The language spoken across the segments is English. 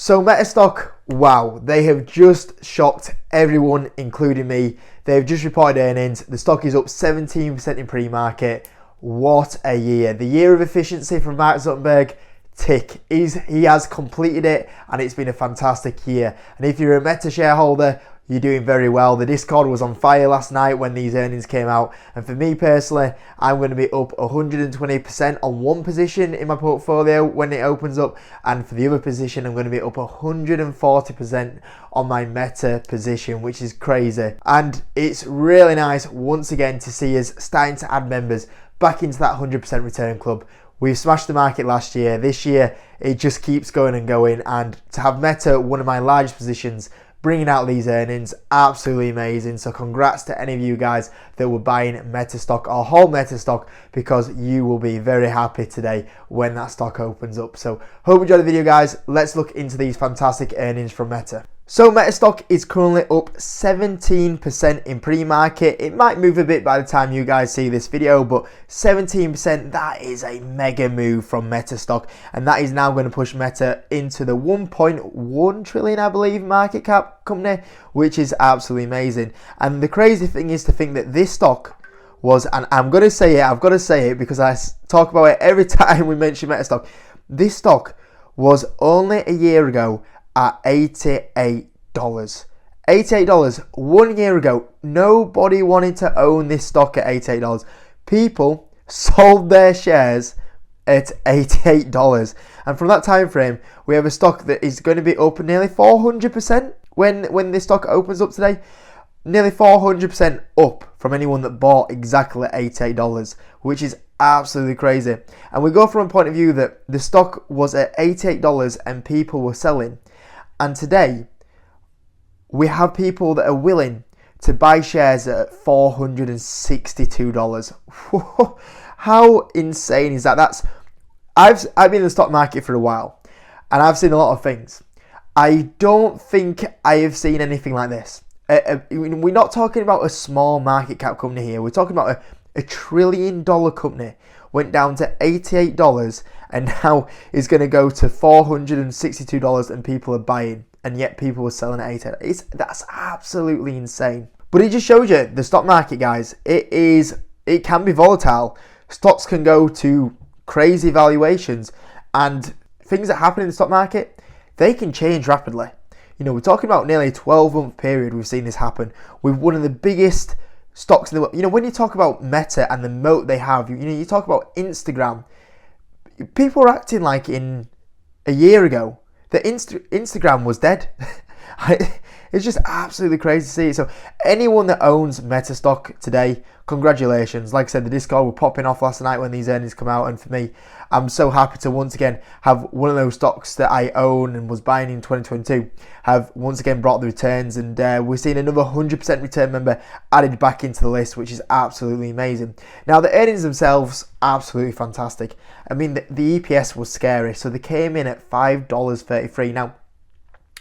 So Meta stock, wow, they have just shocked everyone, including me. They've just reported earnings. The stock is up 17% in pre-market. What a year. The year of efficiency from Mark Zuckerberg, tick. He has completed it, and it's been a fantastic year. And if you're a Meta shareholder, you're doing very well. The Discord was on fire last night when these earnings came out. And for me personally, I'm going to be up 120% on one position in my portfolio when it opens up. And for the other position, I'm going to be up 140% on my Meta position, which is crazy. And it's really nice once again to see us starting to add members back into that 100% return club. We've smashed the market last year. This year, it just keeps going and going. And to have Meta, one of my largest positions, bringing out these earnings, absolutely amazing. So congrats to any of you guys that were buying Meta stock or whole Meta stock, because you will be very happy today when that stock opens up. So hope you enjoyed the video, guys. Let's look into these fantastic earnings from Meta. So Meta stock is currently up 17% in pre-market. It might move a bit by the time you guys see this video, but 17%, that is a mega move from Meta stock. And that is now going to push Meta into the 1.1 trillion, I believe, market cap company, which is absolutely amazing. And the crazy thing is to think that this stock was, and I'm going to say it, I've got to say it because I talk about it every time we mention Meta stock. This stock was only a year ago at $88. $88 1 year ago. Nobody wanted to own this stock at $88. People sold their shares at $88. And from that time frame, we have a stock that is going to be up nearly 400% when this stock opens up today. Nearly 400% up from anyone that bought exactly at $88, which is absolutely crazy. And we go from a point of view that the stock was at $88 and people were selling. And today, we have people that are willing to buy shares at $462. How insane is that? I've been in the stock market for a while, and I've seen a lot of things. I don't think I have seen anything like this. We're not talking about a small market cap company here. We're talking about a $1 trillion company. Went down to $88 and now is going to go to $462 and people are buying, and yet people are selling at $88. That's absolutely insane. But it just shows you the stock market, guys. It can be volatile. Stocks can go to crazy valuations, and things that happen in the stock market, they can change rapidly. You know, we're talking about nearly a 12-month period we've seen this happen with one of the biggest stocks in the world. You know, when you talk about Meta and the moat they have, you talk about Instagram. People are acting like in a year ago that Instagram was dead. It's just absolutely crazy to see it. So anyone that owns Meta stock today, congratulations. Like I said, the Discord were popping off last night when these earnings come out, and for me, I'm so happy to once again have one of those stocks that I own and was buying in 2022 have once again brought the returns, and we're seeing another 100% return member added back into the list, which is absolutely amazing. Now the earnings themselves, absolutely fantastic. I mean, the EPS was scary, so they came in at $5.33. Now,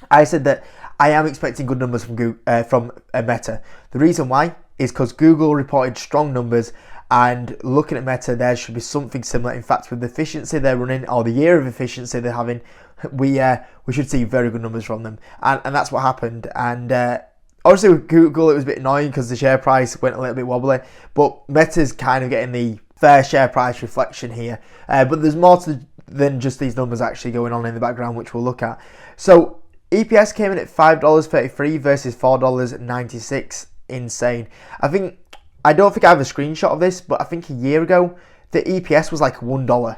I said that I am expecting good numbers from Meta. The reason why is because Google reported strong numbers, and looking at Meta, there should be something similar. In fact, with the efficiency they're running, or the year of efficiency they're having, we should see very good numbers from them, and that's what happened. And obviously with Google, it was a bit annoying because the share price went a little bit wobbly, but Meta's kind of getting the fair share price reflection here. But there's more than just these numbers actually going on in the background, which we'll look at. So EPS came in at $5.33 versus $4.96. Insane. I don't think I have a screenshot of this, but I think a year ago the EPS was like $1.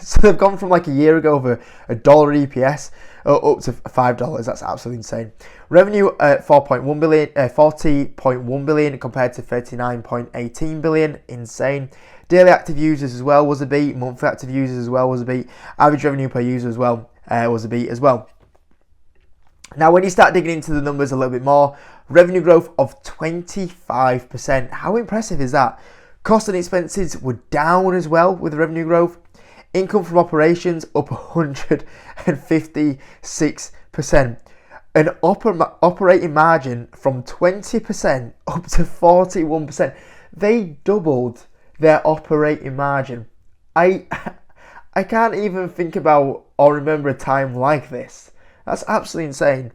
So they've gone from like a year ago of a dollar EPS up to $5. That's absolutely insane. Revenue at 40.1 billion compared to 39.18 billion. Insane. Daily active users as well was a beat. Monthly active users as well was a beat. Average revenue per user as well was a beat as well. Now, when you start digging into the numbers a little bit more, revenue growth of 25%. How impressive is that? Costs and expenses were down as well with the revenue growth. Income from operations up 156%. An operating margin from 20% up to 41%. They doubled their operating margin. I can't even think about or remember a time like this. That's absolutely insane.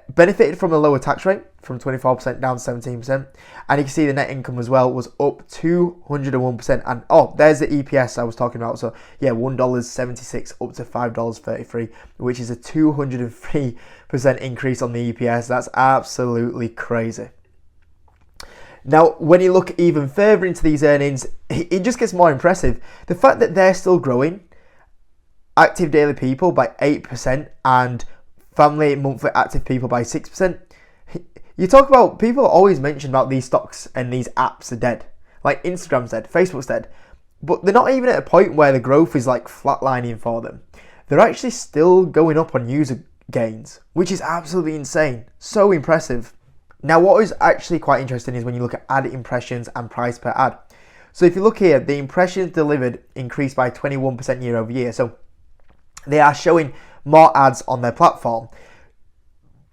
Benefited from a lower tax rate from 24% down to 17%. And you can see the net income as well was up 201%. And there's the EPS I was talking about. So yeah, $1.76 up to $5.33, which is a 203% increase on the EPS. That's absolutely crazy. Now, when you look even further into these earnings, it just gets more impressive. The fact that they're still growing, active daily people by 8% and family monthly active people by 6%. You talk about, people always mention about these stocks and these apps are dead. Like Instagram's dead, Facebook's dead. But they're not even at a point where the growth is like flatlining for them. They're actually still going up on user gains, which is absolutely insane. So impressive. Now, what is actually quite interesting is when you look at ad impressions and price per ad. So if you look here, the impressions delivered increased by 21% year over year. So they are showing more ads on their platform.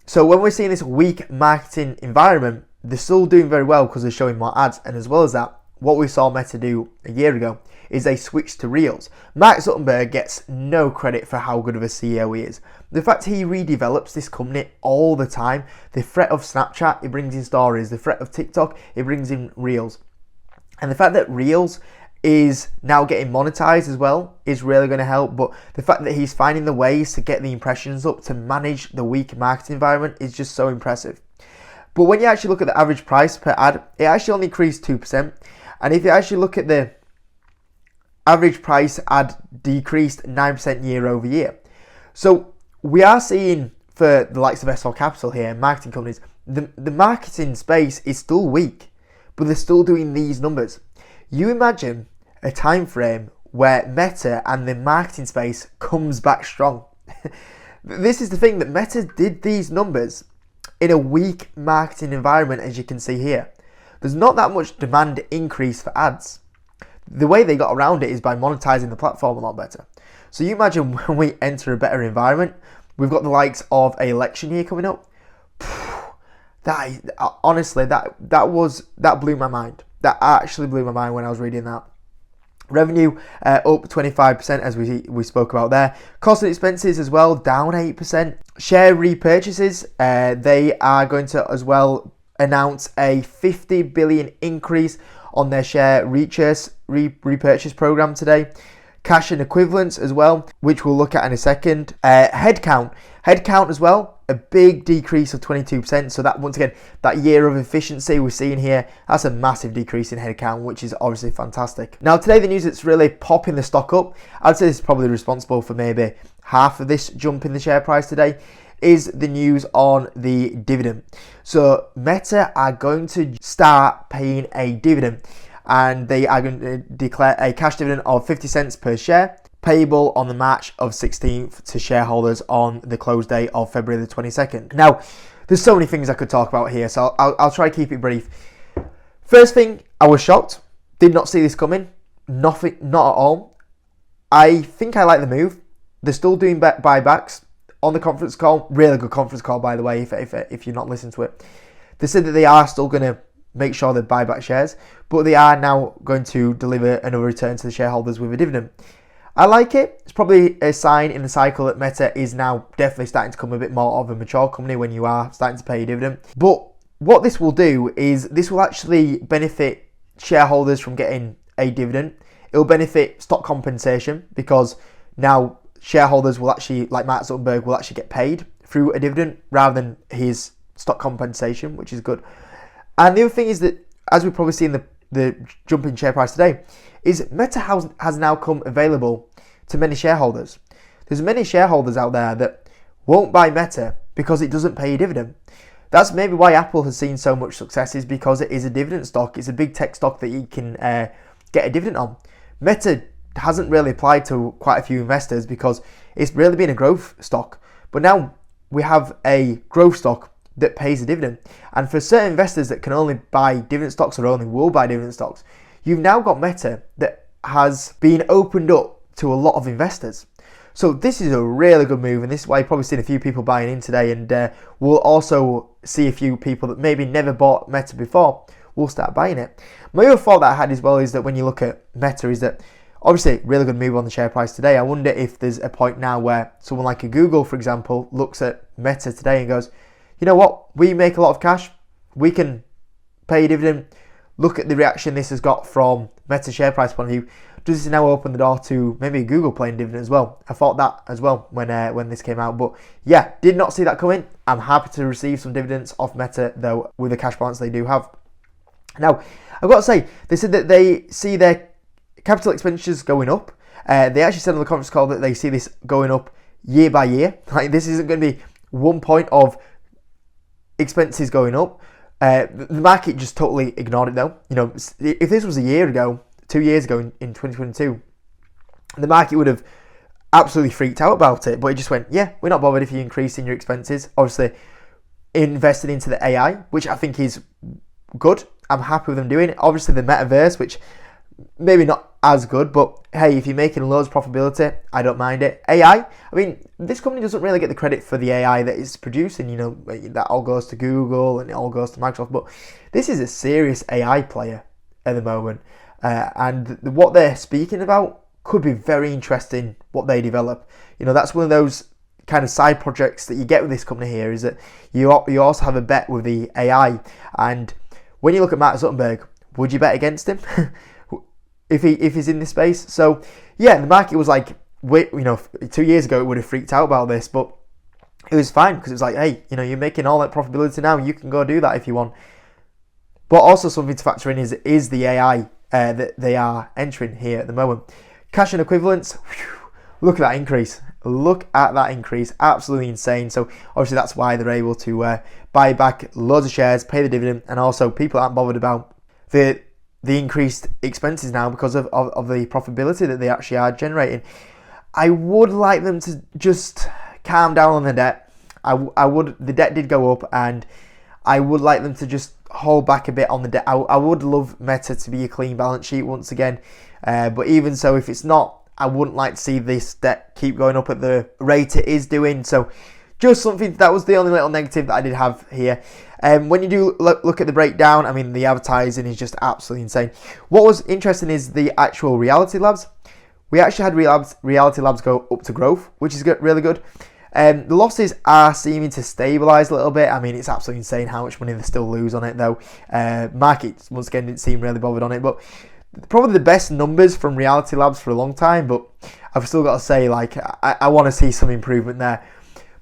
So when we're seeing this weak marketing environment, they're still doing very well because they're showing more ads. And as well as that, what we saw Meta do a year ago is they switched to Reels. Mark Zuckerberg gets no credit for how good of a CEO he is. The fact he redevelops this company all the time, the threat of Snapchat, he brings in stories. The threat of TikTok, he brings in Reels. And the fact that Reels is now getting monetized as well is really going to help. But the fact that he's finding the ways to get the impressions up to manage the weak market environment is just so impressive. But when you actually look at the average price per ad, it actually only increased 2%. And if you actually look at the average price ad, decreased 9% year over year. So we are seeing, for the likes of S4 Capital here, marketing companies, the marketing space is still weak, but they're still doing these numbers. You imagine a time frame where Meta and the marketing space comes back strong. This is the thing, that Meta did these numbers in a weak marketing environment, as you can see here. There's not that much demand increase for ads. The way they got around it is by monetizing the platform a lot better. So you imagine when we enter a better environment, we've got the likes of an election year coming up. Honestly, that blew my mind. That actually blew my mind when I was reading that. Revenue up 25%, as we spoke about there. Cost and expenses as well, down 8%. Share repurchases, they are going to as well announce a 50 billion increase on their share repurchase program today. Cash and equivalents as well, which we'll look at in a second. Headcount as well, a big decrease of 22%. So that, once again, that year of efficiency we're seeing here, that's a massive decrease in headcount, which is obviously fantastic. Now today, the news that's really popping the stock up, I'd say this is probably responsible for maybe half of this jump in the share price today, is the news on the dividend. So Meta are going to start paying a dividend, and they are going to declare a cash dividend of 50 cents per share, payable on the March of 16th to shareholders on the close day of February the 22nd. Now, there's so many things I could talk about here, so I'll try to keep it brief. First thing, I was shocked. Did not see this coming. Nothing, not at all. I think I like the move. They're still doing buybacks. On the conference call, really good conference call, by the way, if you're not listening to it. They said that they are still going to make sure they buy back shares, but they are now going to deliver another return to the shareholders with a dividend. I like it. It's probably a sign in the cycle that Meta is now definitely starting to become a bit more of a mature company when you are starting to pay a dividend. But what this will do is this will actually benefit shareholders from getting a dividend. It will benefit stock compensation, because now shareholders will actually, like Mark Zuckerberg, will actually get paid through a dividend rather than his stock compensation, which is good. And the other thing is that, as we probably see in the jump in share price today, is Meta has now come available to many shareholders. There's many shareholders out there that won't buy Meta because it doesn't pay a dividend. That's maybe why Apple has seen so much success, is because it is a dividend stock. It's a big tech stock that you can get a dividend on. Meta hasn't really applied to quite a few investors because it's really been a growth stock. But now we have a growth stock that pays a dividend. And for certain investors that can only buy dividend stocks or only will buy dividend stocks, you've now got Meta that has been opened up to a lot of investors. So this is a really good move, and this is why you've probably seen a few people buying in today, and we'll also see a few people that maybe never bought Meta before will start buying it. My other thought that I had as well is that when you look at Meta, is that Obviously, really good move on the share price today. I wonder if there's a point now where someone like a Google, for example, looks at Meta today and goes, you know what, we make a lot of cash, we can pay a dividend. Look at the reaction this has got from Meta share price point of view. Does this now open the door to maybe Google playing dividend as well? I thought that as well when this came out. But yeah, did not see that coming. I'm happy to receive some dividends off Meta, though, with the cash balance they do have. Now, I've got to say, they said that they see their capital expenditures going up. They actually said on the conference call that they see this going up year by year. Like, this isn't going to be one point of expenses going up. The market just totally ignored it, though. You know, if this was a year ago, 2 years ago in 2022, the market would have absolutely freaked out about it. But it just went, yeah, we're not bothered if you're increasing your expenses. Obviously, invested into the AI, which I think is good. I'm happy with them doing it. Obviously, the metaverse, which maybe not as good, but hey, if you're making loads of profitability, I don't mind it. AI, I mean, this company doesn't really get the credit for the AI that it's producing. You know, that all goes to Google and it all goes to Microsoft, but this is a serious AI player at the moment. And what they're speaking about could be very interesting, what they develop. You know, that's one of those kind of side projects that you get with this company here, is that you also have a bet with the AI. And when you look at Mark Zuckerberg, would you bet against him if he's in this space? So yeah, the market was like, wait, you know, 2 years ago it would have freaked out about this, but it was fine because it was like, hey, you know, you're making all that profitability now, you can go do that if you want. But also something to factor in is the AI that they are entering here at the moment. Cash and equivalents, look at that increase. Look at that increase, absolutely insane. So obviously that's why they're able to buy back loads of shares, pay the dividend, and also people aren't bothered about the increased expenses now because of the profitability that they actually are generating. I would like them to just calm down on the debt. The debt did go up, and I would like them to just hold back a bit on the debt. I would love Meta to be a clean balance sheet once again, but even so, if it's not, I wouldn't like to see this debt keep going up at the rate it is doing. So just something, that was the only little negative that I did have here. When you do look at the breakdown, I mean, the advertising is just absolutely insane. What was interesting is the actual Reality Labs. We actually had Reality Labs go up to growth, which is really good. The losses are seeming to stabilise a little bit. I mean, it's absolutely insane how much money they still lose on it, though. Markets, once again, didn't seem really bothered on it. But probably the best numbers from Reality Labs for a long time. But I've still got to say, like, I want to see some improvement there.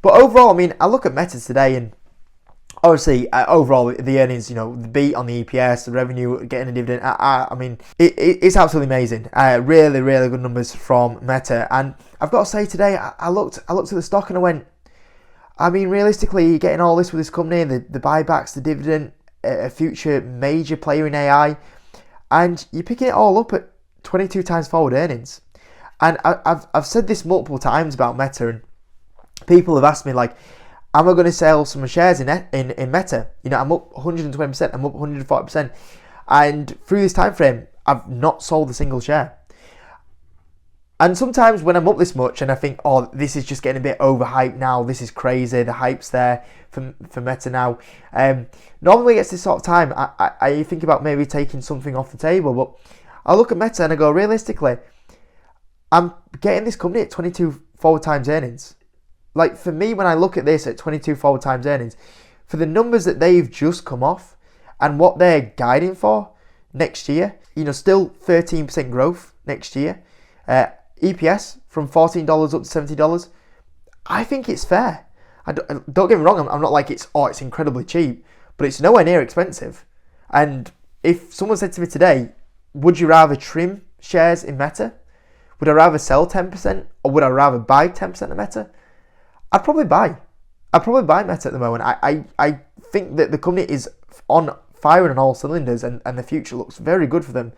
But overall, I mean, I look at Meta today, and obviously, overall, the earnings, you know, the beat on the EPS, the revenue, getting a dividend, I mean, it's absolutely amazing. Really, really good numbers from Meta. And I've got to say today, I looked at the stock and I went, I mean, realistically, you're getting all this with this company, the buybacks, the dividend, a future major player in AI, and you're picking it all up at 22 times forward earnings. And I've said this multiple times about Meta, and people have asked me, like, am I going to sell some shares in Meta? You know, I'm up 120%, I'm up 140%. And through this time frame, I've not sold a single share. And sometimes when I'm up this much and I think, oh, this is just getting a bit overhyped now, this is crazy, the hype's there for Meta now. Normally it's this sort of time, I think about maybe taking something off the table, but I look at Meta and I go, realistically, I'm getting this company at 22 forward times earnings. Like, for me, when I look at this at 22 forward times earnings, for the numbers that they've just come off and what they're guiding for next year, you know, still 13% growth next year. EPS from $14 up to $70. I think it's fair. Don't get me wrong, I'm not like it's incredibly cheap, but it's nowhere near expensive. And if someone said to me today, would you rather trim shares in Meta? Would I rather sell 10% or would I rather buy 10% of Meta? I'd probably buy Meta at the moment. I think that the company is on firing on all cylinders, and the future looks very good for them.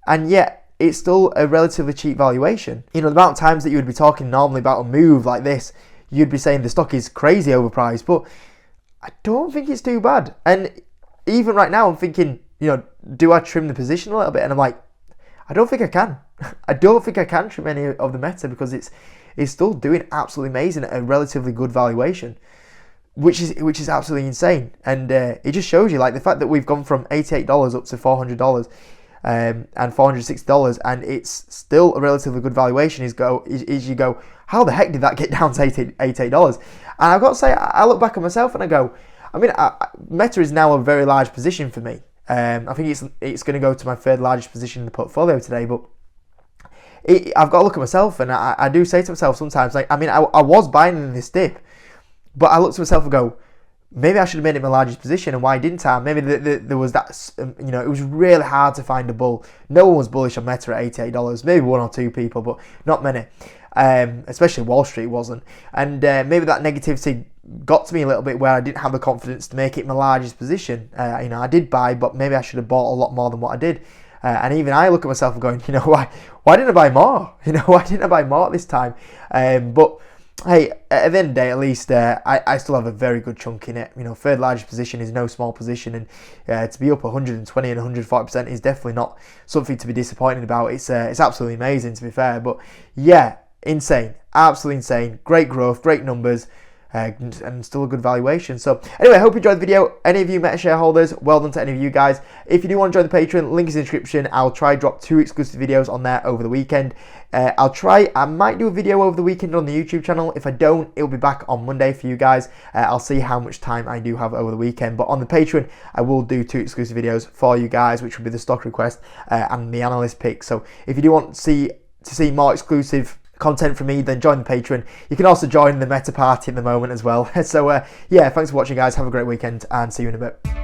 And yet, it's still a relatively cheap valuation. You know, the amount of times that you would be talking normally about a move like this, you'd be saying the stock is crazy overpriced, but I don't think it's too bad. And even right now, I'm thinking, you know, do I trim the position a little bit? And I'm like, I don't think I can. I don't think I can trim any of the Meta because it's still doing absolutely amazing at a relatively good valuation, which is absolutely insane. And it just shows you, like, the fact that we've gone from $88 up to $400. and $460, and it's still a relatively good valuation. You go, how the heck did that get down to $88? And I've got to say, I look back at myself and I go, I mean, Meta is now a very large position for me. I think it's going to go to my third largest position in the portfolio today, but I've got to look at myself, and I do say to myself sometimes, like, I mean, I was buying in this dip, but I look to myself and go, maybe I should have made it my largest position, and why didn't I? Maybe there was that, it was really hard to find a bull. No one was bullish on Meta at $88, maybe one or two people, but not many. Especially Wall Street wasn't. And maybe that negativity got to me a little bit where I didn't have the confidence to make it my largest position. I did buy, but maybe I should have bought a lot more than what I did. And even I look at myself and going, why didn't I buy more? Why didn't I buy more this time? But hey, at the end of the day, at least I still have a very good chunk in it. Third largest position is no small position, and to be up 120 and 140% is definitely not something to be disappointed about. It's absolutely amazing, to be fair. But yeah, insane, absolutely insane. Great growth, great numbers. And still a good valuation. So anyway, I hope you enjoyed the video. Any of you Meta shareholders, well done to any of you guys. If you do want to join the Patreon, link is in the description. I'll try drop 2 exclusive videos on there over the weekend. I might do a video over the weekend on the YouTube channel. If I don't, it'll be back on Monday for you guys. I'll see how much time I do have over the weekend. But on the Patreon, I will do 2 exclusive videos for you guys, which will be the stock request and the analyst pick. So if you do want to see more exclusive content from me, then join the Patreon. You can also join the Meta party at the moment as well. So yeah, thanks for watching, guys. Have a great weekend, and see you in a bit.